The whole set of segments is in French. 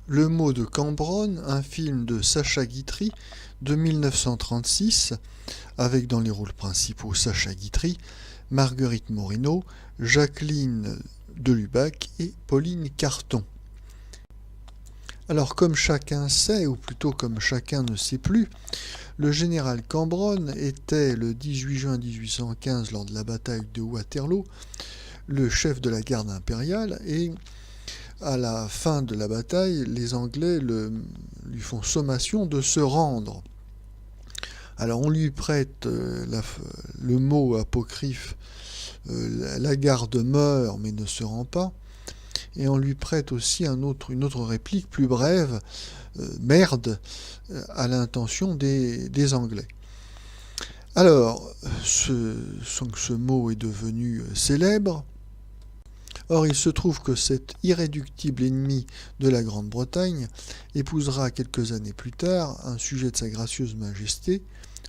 Le mot de Cambronne, un film de Sacha Guitry de 1936, avec dans les rôles principaux Sacha Guitry, Marguerite Moreno, Jacqueline Delubac et Pauline Carton. Alors comme chacun sait, ou plutôt comme chacun ne sait plus, le général Cambronne était le 18 juin 1815, lors de la bataille de Waterloo, le chef de la garde impériale, et à la fin de la bataille, les Anglais lui font sommation de se rendre. Alors on lui prête le mot apocryphe la garde meurt mais ne se rend pas, et on lui prête aussi une autre réplique plus brève, merde, à l'intention des Anglais. Alors, ce mot est devenu célèbre. Or, il se trouve que cet irréductible ennemi de la Grande-Bretagne épousera quelques années plus tard un sujet de sa gracieuse majesté,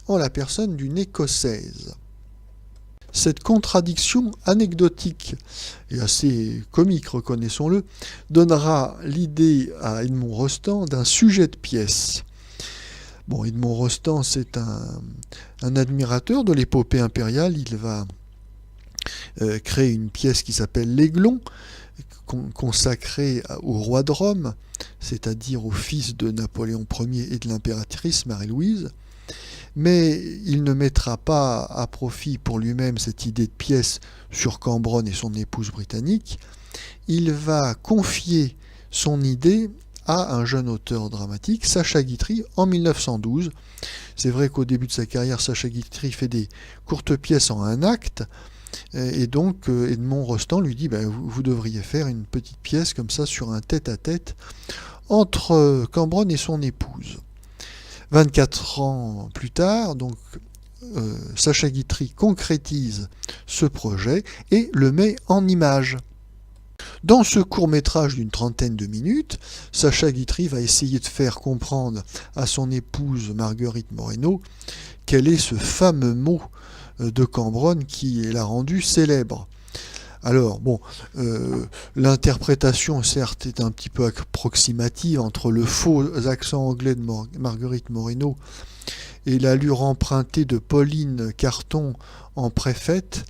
en la personne d'une Écossaise. Cette contradiction anecdotique et assez comique, reconnaissons-le, donnera l'idée à Edmond Rostand d'un sujet de pièce. Bon, Edmond Rostand, c'est un admirateur de l'épopée impériale. Il va créer une pièce qui s'appelle L'Aiglon, consacrée au roi de Rome, c'est-à-dire au fils de Napoléon Ier et de l'impératrice Marie-Louise. Mais il ne mettra pas à profit pour lui-même cette idée de pièce sur Cambronne et son épouse britannique. Il va confier son idée à un jeune auteur dramatique, Sacha Guitry, en 1912. C'est vrai qu'au début de sa carrière, Sacha Guitry fait des courtes pièces en un acte, et donc Edmond Rostand lui dit vous devriez faire une petite pièce comme ça sur un tête-à-tête entre Cambronne et son épouse. 24 ans plus tard, donc Sacha Guitry concrétise ce projet et le met en images. Dans ce court-métrage d'une trentaine de minutes, Sacha Guitry va essayer de faire comprendre à son épouse Marguerite Moreno quel est ce fameux mot de Cambronne qui l'a rendu célèbre. Alors, bon, l'interprétation, certes, est un petit peu approximative entre le faux accent anglais de Marguerite Moreno et l'allure empruntée de Pauline Carton en préfète.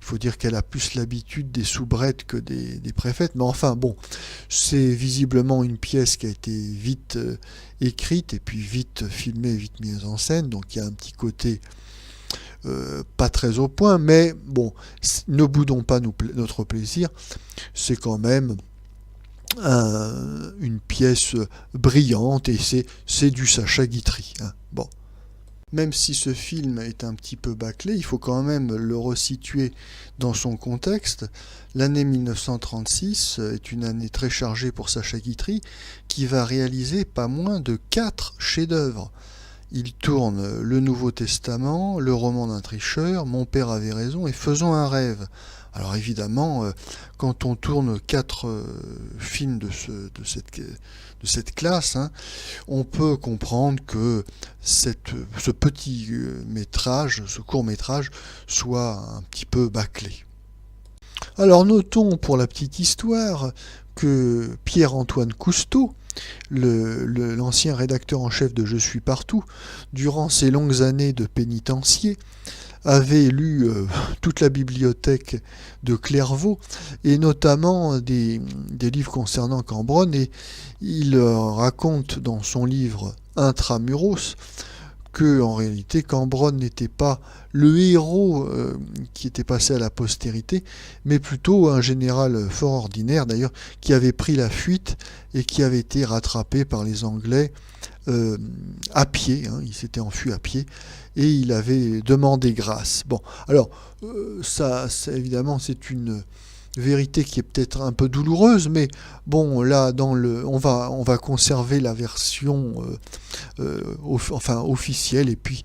Il faut dire qu'elle a plus l'habitude des soubrettes que des préfètes, mais enfin, bon, c'est visiblement une pièce qui a été vite écrite et puis vite filmée, vite mise en scène, donc il y a un petit côté pas très au point, mais bon, ne boudons pas notre plaisir, c'est quand même une pièce brillante et c'est du Sacha Guitry. Hein. Bon. Même si ce film est un petit peu bâclé, il faut quand même le resituer dans son contexte. L'année 1936 est une année très chargée pour Sacha Guitry, qui va réaliser pas moins de 4 chefs-d'œuvre. Il tourne le Nouveau Testament, le roman d'un tricheur, Mon père avait raison et Faisons un rêve. Alors évidemment, quand on tourne 4 films de cette classe, hein, on peut comprendre que ce petit métrage, ce court métrage, soit un petit peu bâclé. Alors notons pour la petite histoire que Pierre-Antoine Cousteau, l'ancien rédacteur en chef de Je suis partout, durant ses longues années de pénitencier, avait lu toute la bibliothèque de Clairvaux, et notamment des livres concernant Cambronne, et il raconte dans son livre Intramuros que en réalité Cambronne n'était pas le héros qui était passé à la postérité, mais plutôt un général fort ordinaire d'ailleurs, qui avait pris la fuite et qui avait été rattrapé par les Anglais à pied, hein, il s'était enfui à pied, et il avait demandé grâce. Bon, alors, ça évidemment, c'est une vérité qui est peut-être un peu douloureuse, mais bon, là, on va conserver la version officielle et puis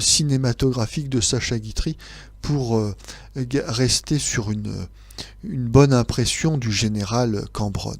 cinématographique de Sacha Guitry pour rester sur une bonne impression du général Cambronne.